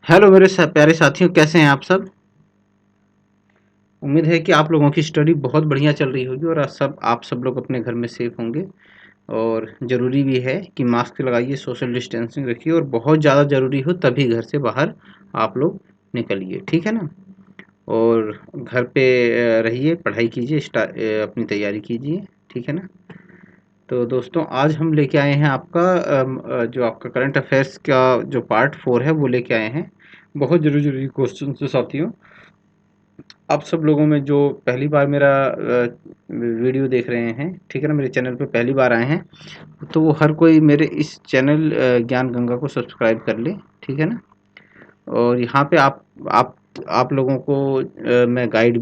Hello मेरे प्यारे साथियों, कैसे हैं आप सब। उम्मीद है कि आप लोगों की स्टडी बहुत बढ़िया चल रही होगी और आप सब लोग अपने घर में सेफ होंगे। और ज़रूरी भी है कि मास्क लगाइए, सोशल डिस्टेंसिंग रखिए और बहुत ज़्यादा ज़रूरी हो तभी घर से बाहर आप लोग निकलिए, ठीक है ना। और घर पे रहिए, पढ़ाई कीजिए, अपनी तैयारी कीजिए, ठीक है ना। तो दोस्तों, आज हम लेके आए हैं आपका जो आपका करंट अफेयर्स का जो पार्ट 4 है वो लेके आए हैं। बहुत ज़रूरी ज़रूरी क्वेश्चन से साथियों। आप सब लोगों में जो पहली बार मेरा वीडियो देख रहे हैं, ठीक है ना, मेरे चैनल पे पहली बार आए हैं, तो वो हर कोई मेरे इस चैनल ज्ञान गंगा को सब्सक्राइब कर ले, ठीक है ना। और यहाँ पे आप आप लोगों को मैं गाइडेंस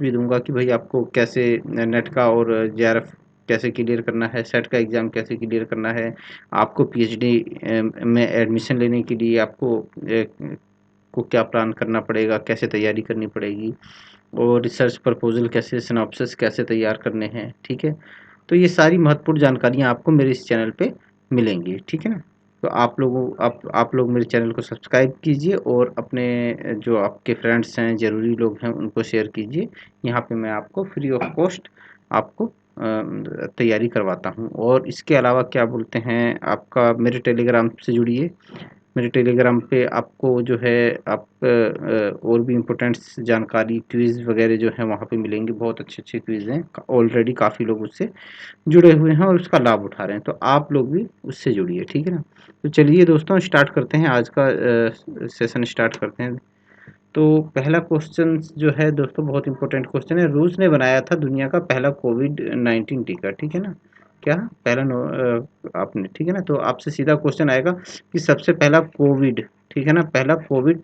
भी दूंगा कि भाई आपको कैसे नेट का और जेआरएफ कैसे क्लियर करना है, सेट का एग्ज़ाम कैसे क्लियर करना है, आपको पीएचडी में एडमिशन लेने के लिए आपको को क्या प्लान करना पड़ेगा, कैसे तैयारी करनी पड़ेगी, और रिसर्च प्रपोजल कैसे, सिनॉप्सिस कैसे तैयार करने हैं, ठीक है। तो ये सारी महत्वपूर्ण जानकारियाँ आपको मेरे इस चैनल पे मिलेंगी, ठीक है ना। तो आप लोग मेरे चैनल को सब्सक्राइब कीजिए और अपने जो आपके फ्रेंड्स हैं, ज़रूरी लोग हैं, उनको शेयर कीजिए। यहाँ पे मैं आपको फ्री ऑफ कॉस्ट आपको तैयारी करवाता हूँ। और इसके अलावा क्या बोलते हैं, आपका मेरे टेलीग्राम से जुड़िए। मेरे टेलीग्राम पे आपको जो है आप और भी इम्पोर्टेंट जानकारी, क्विज़ वगैरह जो है वहाँ पे मिलेंगे। बहुत अच्छे क्विज़ हैं, ऑलरेडी काफ़ी लोग उससे जुड़े हुए हैं और उसका लाभ उठा रहे हैं, तो आप लोग भी उससे जुड़िए, ठीक है ना। तो चलिए दोस्तों, स्टार्ट करते हैं आज का सेशन स्टार्ट करते हैं। तो पहला क्वेश्चन जो है दोस्तों, बहुत इंपॉर्टेंट क्वेश्चन है। रूस ने बनाया था दुनिया का पहला कोविड-19 टीका, ठीक है ना। क्या पहला आपने, ठीक है ना। तो आपसे सीधा क्वेश्चन आएगा कि सबसे पहला कोविड, ठीक है ना, पहला कोविड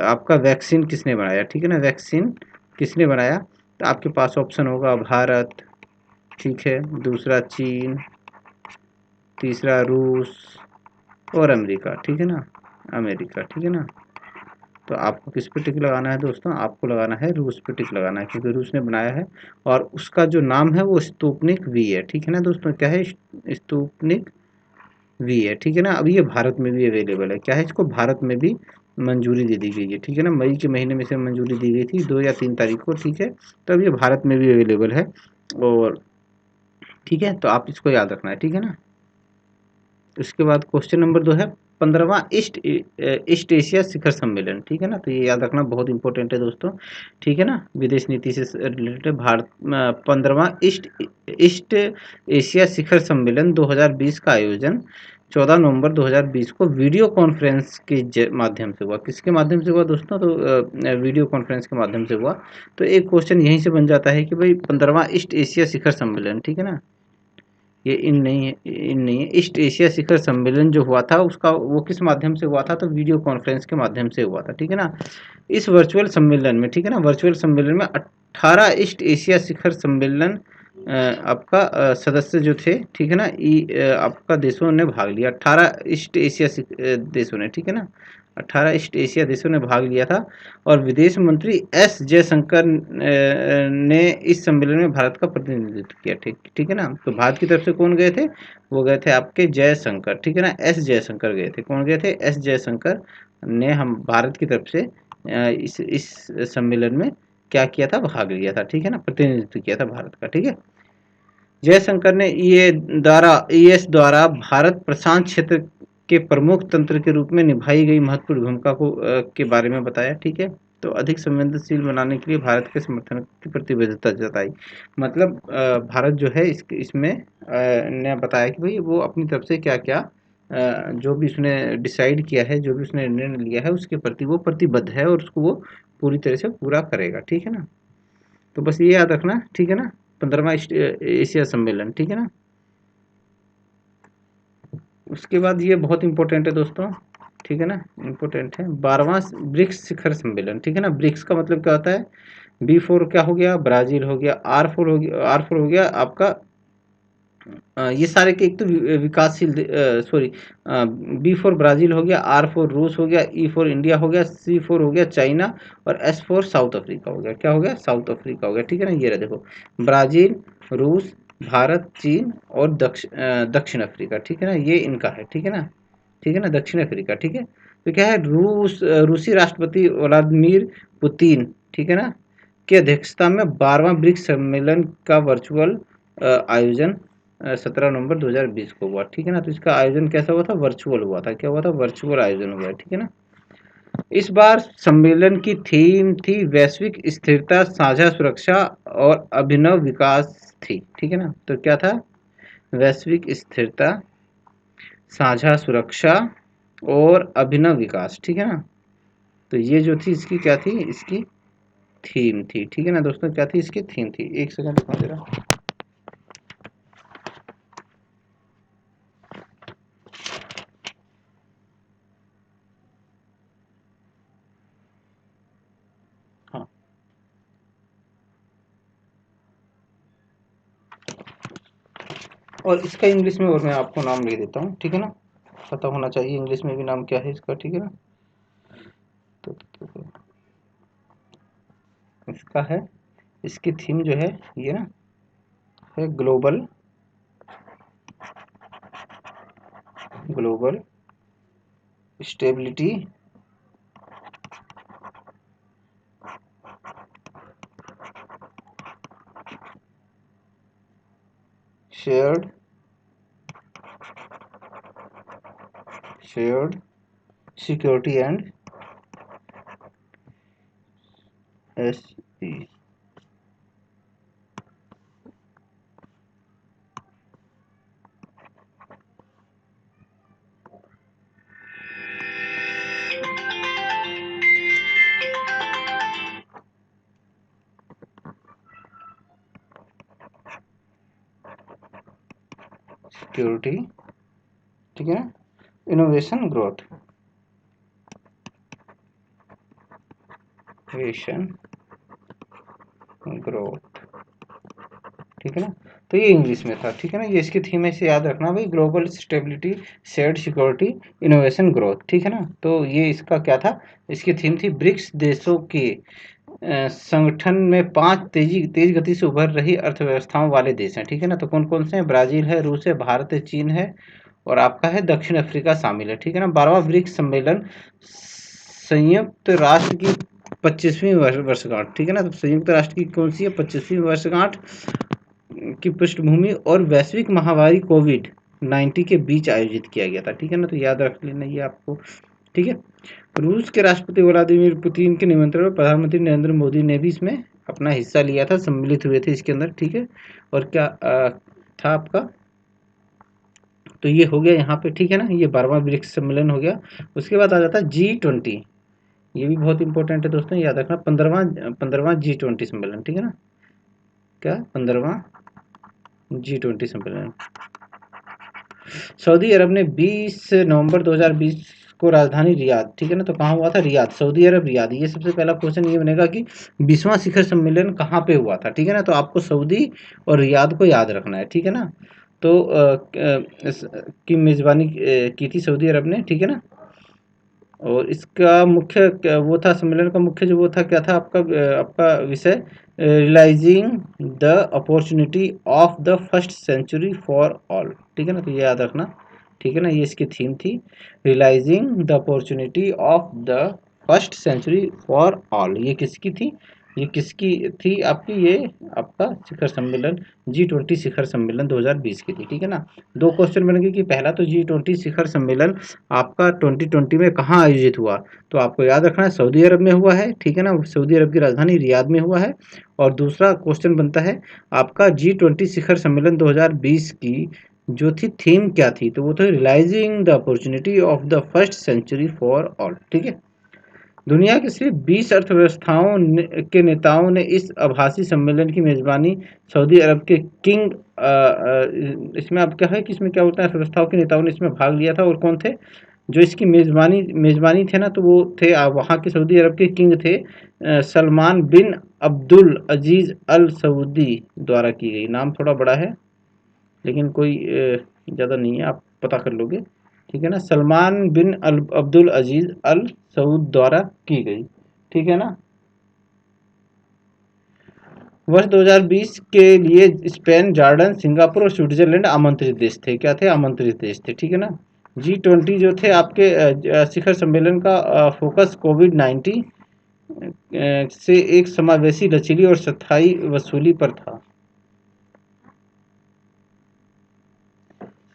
आपका वैक्सीन किसने बनाया, ठीक है ना, वैक्सीन किसने बनाया। तो आपके पास ऑप्शन होगा भारत, ठीक है, दूसरा चीन, तीसरा रूस और अमेरिका, ठीक है ना, अमेरिका, ठीक है ना। तो आपको किस पे टिक लगाना है दोस्तों, आपको लगाना है रूस पे टिक लगाना है, क्योंकि रूस ने बनाया है और उसका जो नाम है वो स्पुतनिक वी है, ठीक है ना दोस्तों। क्या है, स्पुतनिक वी है, ठीक है ना। अभी ये भारत में भी अवेलेबल है। क्या है, इसको भारत में भी मंजूरी दे दी गई है, ठीक है ना। मई के महीने में से मंजूरी दी गई थी 2 या 3 तारीख को, ठीक है। तो अब ये भारत में भी अवेलेबल है। और ठीक है, तो आप इसको याद रखना है, ठीक है ना। उसके बाद क्वेश्चन नंबर 2 है 15वां ईस्ट एशिया शिखर सम्मेलन, ठीक है ना। तो ये याद रखना बहुत इंपॉर्टेंट है दोस्तों, ठीक है ना। विदेश नीति से रिलेटेड भारत 15वां ईस्ट एशिया शिखर सम्मेलन 2020 का आयोजन 14 नवंबर 2020 को वीडियो कॉन्फ्रेंस के माध्यम से हुआ। किसके माध्यम से हुआ दोस्तों, तो वीडियो कॉन्फ्रेंस के माध्यम से हुआ। तो एक क्वेश्चन यहीं से बन जाता है कि भाई 15वां ईस्ट एशिया शिखर सम्मेलन, ठीक है ना, ये इन नहीं है, ईस्ट एशिया शिखर सम्मेलन जो हुआ था उसका वो किस माध्यम से हुआ था, तो वीडियो कॉन्फ्रेंस के माध्यम से हुआ था, ठीक है ना। इस वर्चुअल सम्मेलन में, ठीक है ना, वर्चुअल सम्मेलन में 18 ईस्ट एशिया शिखर सम्मेलन आपका सदस्य जो थे, ठीक है ना, आपका देशों ने भाग लिया। 18 ईस्ट एशिया देशों ने, ठीक है ना, 18 ईस्ट एशिया देशों ने भाग लिया था। और विदेश मंत्री एस जयशंकर ने इस सम्मेलन में भारत का प्रतिनिधित्व किया, ठीक ठीक है ना। तो भारत की तरफ से कौन गए थे, वो गए थे आपके जयशंकर, ठीक है ना, एस जयशंकर गए थे। कौन गए थे, एस जयशंकर ने हम भारत की तरफ से इस सम्मेलन में क्या किया था, भाग लिया था, ठीक है ना, प्रतिनिधित्व किया था भारत का, ठीक है। जयशंकर ने ईएस द्वारा भारत प्रशांत क्षेत्र के प्रमुख तंत्र के रूप में निभाई गई महत्वपूर्ण भूमिका के बारे में बताया, ठीक है। तो अधिक संवेदनशील बनाने के लिए भारत के समर्थन की प्रतिबद्धता जताई। मतलब भारत जो है इसमें ने बताया कि भाई वो अपनी तरफ से क्या क्या जो भी उसने डिसाइड किया है, जो भी उसने निर्णय लिया है, उसके प्रति वो प्रतिबद्ध है और उसको वो पूरी तरह से पूरा करेगा, ठीक है ना। तो बस ये याद रखना, ठीक है ना, 15वां एशिया सम्मेलन, ठीक है ना। उसके बाद ये बहुत इंपॉर्टेंट है दोस्तों, ठीक है ना, इंपॉर्टेंट है 12वां ब्रिक्स शिखर सम्मेलन, ठीक है ना। ब्रिक्स का मतलब क्या होता है, B4 क्या हो गया, ब्राज़ील हो गया, R4 हो गया आपका ये सारे के एक तो विकासशील सॉरी, B4 ब्राज़ील हो गया, R4 रूस हो गया, E4 इंडिया हो गया, C4 हो गया चाइना और S4 साउथ अफ्रीका हो गया। क्या हो गया, साउथ अफ्रीका हो गया, ठीक है ना। ये रहा देखो, ब्राज़ील, रूस, भारत, चीन और दक्षिण अफ्रीका, ठीक है ना, ये इनका है, ठीक है ना। ठीक है ना, दक्षिण अफ्रीका, ठीक है। तो क्या है, रूसी राष्ट्रपति व्लादिमीर पुतिन, ठीक है ना, की अध्यक्षता में 12वां ब्रिक्स सम्मेलन का वर्चुअल आयोजन 17 नवंबर 2020 को हुआ, ठीक है ना। तो इसका आयोजन कैसा हुआ था, वर्चुअल हुआ था, क्या हुआ था, वर्चुअल आयोजन हुआ, ठीक है ना। इस बार सम्मेलन की थीम थी वैश्विक स्थिरता, साझा सुरक्षा और अभिनव विकास थी, ठीक है ना। तो क्या था, वैश्विक स्थिरता, साझा सुरक्षा और अभिनव विकास, ठीक है ना। तो ये जो थी इसकी क्या थी, इसकी थीम थी, ठीक है ना दोस्तों, क्या थी, इसकी थीम थी। एक सेकंड दिखा दे रहा। हाँ, और इसका इंग्लिश में और मैं आपको नाम लिख देता हूँ, ठीक है ना, पता होना चाहिए इंग्लिश में भी नाम क्या है इसका, ठीक है ना। तो इसका है, इसकी थीम जो है ये ना है global, global stability, shared shared security and S P. Security, ठीक है ना, इनोवेशन ग्रोथ, इनोवेशन ग्रोथ, ठीक है ना। तो ये इंग्लिश में था, ठीक है ना, ये इसकी थीम है, इसे याद रखना भाई, global stability, shared security, innovation growth, ठीक है ना। तो ये इसका क्या था, इसकी थीम थी ब्रिक्स देशों के संगठन में 5 तेज गति से उभर रही अर्थव्यवस्थाओं वाले देश हैं, ठीक है ना। तो कौन कौन से हैं, ब्राजील है, रूस है, भारत है, चीन है और आपका है दक्षिण अफ्रीका शामिल है, ठीक है ना। 12वां ब्रिक्स सम्मेलन संयुक्त राष्ट्र की 25वीं वर्षगांठ, ठीक है ना। तो संयुक्त राष्ट्र की कौन सी है, 25वीं वर्षगांठ की पृष्ठभूमि और वैश्विक महामारी कोविड 19 के बीच आयोजित किया गया था, ठीक है ना। तो याद रख लेना ये आपको, ठीक है। रूस के राष्ट्रपति व्लादिमीर पुतिन के निमंत्रण पर प्रधानमंत्री नरेंद्र मोदी ने भी इसमें अपना हिस्सा लिया था, सम्मिलित हुए थे इसके अंदर, ठीक है। और क्या था आपका, तो ये हो गया यहाँ पे, ठीक है ना, ये 12वां ब्रिक्स सम्मेलन हो गया। उसके बाद आ जाता है G20, ये भी बहुत इंपॉर्टेंट है दोस्तों, याद रखना, 15वां G20 सम्मेलन, ठीक है ना, क्या 15वां G20 सम्मेलन। सऊदी अरब ने 20 नवंबर 2020 को राजधानी रियाद, ठीक है ना, तो कहाँ हुआ था, रियाद, सऊदी अरब रियाद। ये सबसे पहला क्वेश्चन ये बनेगा कि 20वां शिखर सम्मेलन कहाँ पे हुआ था, ठीक है ना। तो आपको सऊदी और रियाद को याद रखना है, ठीक है ना। तो की मेज़बानी की थी सऊदी अरब ने, ठीक है ना। और इसका मुख्य वो था, सम्मेलन का मुख्य जो वो था, क्या था आपका आपका विषय, realising the opportunity of the first century for all, ठीक है ना। तो ये याद रखना, ठीक है ना, ये इसकी थीम थी, realising the opportunity of the first century for all. ये किसकी थी, ये किसकी थी आपकी, ये आपका शिखर सम्मेलन G20 शिखर सम्मेलन 2020 की थी, ठीक है ना। दो क्वेश्चन बनेंगे कि पहला तो G20 शिखर सम्मेलन आपका 2020 में कहाँ आयोजित हुआ, तो आपको याद रखना है सऊदी अरब में हुआ है, ठीक है ना, सऊदी अरब की राजधानी रियाद में हुआ है। और दूसरा क्वेश्चन बनता है आपका G20 शिखर सम्मेलन 2020 की जो थी थीम क्या थी, तो वो तो realising the opportunity of the first century for all, ठीक है। दुनिया के सिर्फ 20 अर्थव्यवस्थाओं के नेताओं ने इस आभासी सम्मेलन की मेजबानी सऊदी अरब के किंग इसमें अब क्या है कि इसमें क्या होता है, अर्थव्यवस्थाओं के नेताओं ने इसमें भाग लिया था, और कौन थे जो इसकी मेजबानी मेजबानी थे ना, तो वो थे वहाँ के सऊदी अरब के किंग थे सलमान बिन अब्दुल अजीज अल सऊदी द्वारा की गई। नाम थोड़ा बड़ा है लेकिन कोई ज़्यादा नहीं है, आप पता कर लोगे, ठीक है ना, सलमान बिन अब्दुल अजीज अल सऊद द्वारा की गई, ठीक है ना। वर्ष 2020 के लिए स्पेन, जॉर्डन, सिंगापुर और स्विट्जरलैंड आमंत्रित देश थे, क्या थे, आमंत्रित देश थे, ठीक है ना। G20 जो थे आपके शिखर सम्मेलन का फोकस कोविड-19 से एक समावेशी, लचीली और स्थायी वसूली पर था।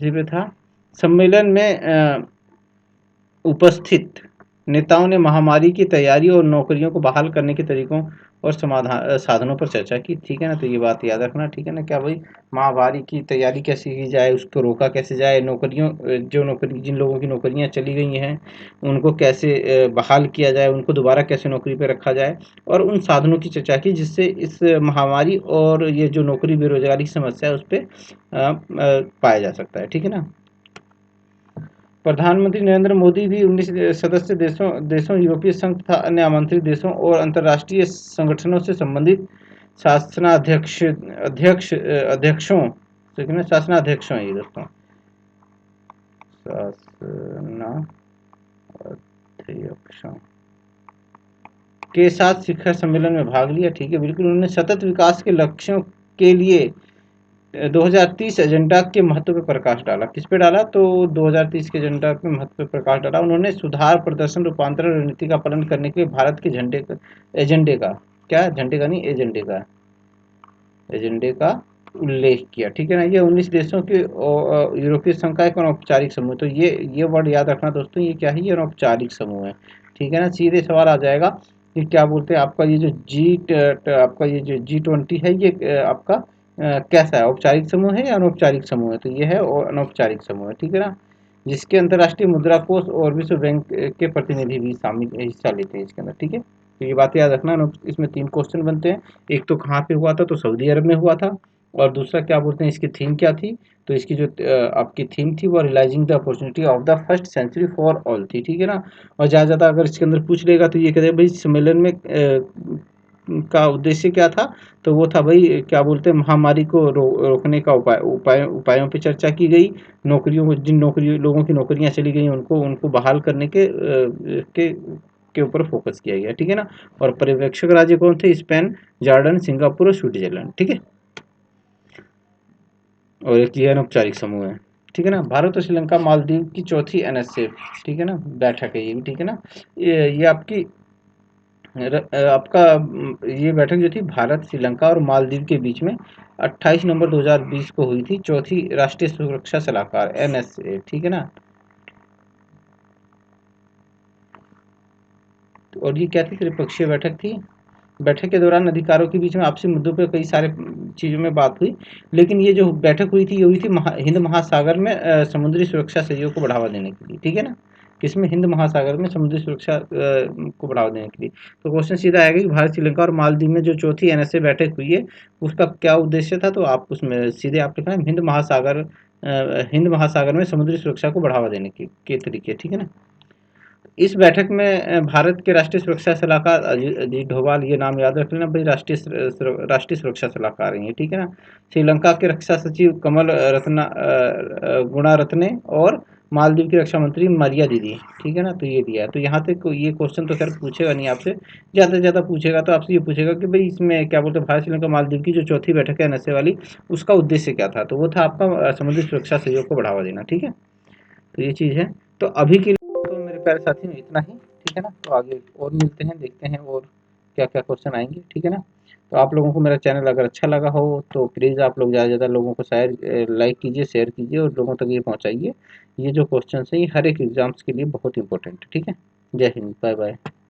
इसी पे था। सम्मेलन में उपस्थित नेताओं ने महामारी की तैयारी और नौकरियों को बहाल करने के तरीकों और समाधान साधनों पर चर्चा की। ठीक है ना, तो ये बात याद रखना। ठीक है ना, क्या भाई महामारी की तैयारी कैसे की जाए, उसको रोका कैसे जाए, नौकरियों जो नौकरी जिन लोगों की नौकरियां चली गई हैं उनको कैसे बहाल किया जाए, उनको दोबारा कैसे नौकरी पर रखा जाए, और उन साधनों की चर्चा की जिससे इस महामारी और ये जो नौकरी बेरोजगारी की समस्या है उस पर पाया जा सकता है। ठीक है ना। प्रधानमंत्री नरेंद्र मोदी भी 19 सदस्य देशों, यूरोपीय संघ तथा अन्य आमंत्रित देशों और अंतर्राष्ट्रीय संगठनों से संबंधित अध्यक्षों शासनाध्यक्षों ये दोस्तों शासनाध्यक्षों के साथ शिखर सम्मेलन में भाग लिया। ठीक है, बिल्कुल। उन्होंने सतत विकास के लक्ष्यों के लिए 2030 एजेंडा के महत्व पर प्रकाश डाला। किस पे डाला? तो 2030 के एजेंडा पे महत्व पर प्रकाश डाला। उन्होंने सुधार, प्रदर्शन, रूपांतरण रणनीति का पालन करने के लिए भारत के एजेंडे का क्या झंडे का नहीं एजेंडे का उल्लेख किया। ठीक है ना। ये 19 देशों के यूरोपीय संघ का एक अनौपचारिक समूह। तो ये वर्ड याद रखना दोस्तों, ये क्या है? ये अनौपचारिक समूह है। ठीक है ना। सीधे सवाल आ जाएगा कि क्या बोलते हैं आपका ये जो G20 है, ये आपका कैसा है? औपचारिक समूह है या अनौपचारिक समूह है? तो ये है और अनौपचारिक समूह है। ठीक है ना, जिसके अंतर्राष्ट्रीय मुद्रा कोष और विश्व बैंक के प्रतिनिधि भी शामिल हिस्सा लेते हैं इसके अंदर। ठीक है, तो ये बात याद रखना। इसमें 3 क्वेश्चन बनते हैं। एक तो कहाँ पे हुआ था? तो सऊदी अरब में हुआ था। और दूसरा क्या बोलते हैं, इसकी थीम क्या थी? तो इसकी जो आपकी थीम थी वो realising the opportunity of the first century for all थी। ठीक है ना। और ज़्यादा अगर इसके अंदर पूछ लेगा तो ये कहते हैं भाई सम्मेलन में का उद्देश्य क्या था? तो वो था भाई क्या बोलते हैं, महामारी को रोकने का उपायों पे चर्चा की गई। जिन लोगों की नौकरियां चली गई उनको उनको बहाल करने के ऊपर फोकस किया गया। ठीक है ना। और पर्यवेक्षक राज्य कौन थे? स्पेन, जॉर्डन, सिंगापुर और स्विट्जरलैंड। ठीक है। और एक ये अनौपचारिक समूह है। ठीक है ना। भारत और श्रीलंका मालदीव की चौथी एनएसए, ठीक है ना, बैठक है ये भी। ठीक है ना। ये आपकी आपका ये बैठक जो थी भारत, श्रीलंका और मालदीव के बीच में 28 नवंबर 2020 को हुई थी। चौथी राष्ट्रीय सुरक्षा सलाहकार एनएसए। ठीक है ना। और ये क्या थी? त्रिपक्षीय बैठक थी। बैठक के दौरान अधिकारों के बीच में आपसी मुद्दों पर कई सारे चीज़ों में बात हुई। लेकिन ये जो बैठक हुई थी ये हुई थी हिंद महासागर में समुद्री सुरक्षा सहयोग को बढ़ावा देने के लिए। ठीक है ना। किसमें? हिंद महासागर में समुद्री सुरक्षा को बढ़ावा देने के लिए। तो क्वेश्चन सीधा आएगा कि भारत, श्रीलंका और मालदीव में जो चौथी एनएसए बैठक हुई है उसका क्या उद्देश्य था? तो आप उसमें सीधे आप लिखना हिंद महासागर में समुद्री सुरक्षा को बढ़ावा देने के तरीके। ठीक है ना। इस बैठक में भारत के राष्ट्रीय सुरक्षा सलाहकार अजीत डोभाल, ये नाम याद रख लेना भाई, राष्ट्रीय सुरक्षा सलाहकार हैं ये। ठीक है ना। श्रीलंका के रक्षा सचिव कमल गुणारत्ने और मालदीव की रक्षा मंत्री मारिया दीदी। ठीक है ना। तो ये दिया है। तो यहाँ तक ये क्वेश्चन तो खैर पूछेगा नहीं आपसे। ज़्यादा से ज़्यादा पूछेगा तो आपसे ये पूछेगा कि भाई इसमें क्या बोलते हैं, भारत, श्रीलंका, मालदीव की जो चौथी बैठक है नशे वाली, उसका उद्देश्य क्या था? तो वो था आपका समुद्री सुरक्षा सहयोग को बढ़ावा देना। ठीक है, तो ये चीज़ है। तो अभी के तो मेरे प्यारे साथी में इतना ही। ठीक है ना। तो आगे और मिलते हैं, देखते हैं और क्या क्या क्वेश्चन आएंगे। ठीक है ना। तो आप लोगों को मेरा चैनल अगर अच्छा लगा हो तो प्लीज़ आप लोग ज़्यादा से ज़्यादा लोगों को लाइक कीजिए, शेयर कीजिए और लोगों तक ये पहुँचाइए। ये जो क्वेश्चन है ये हर एक एग्जाम्स के लिए बहुत इंपॉर्टेंट है। ठीक है। जय हिंद, बाय बाय।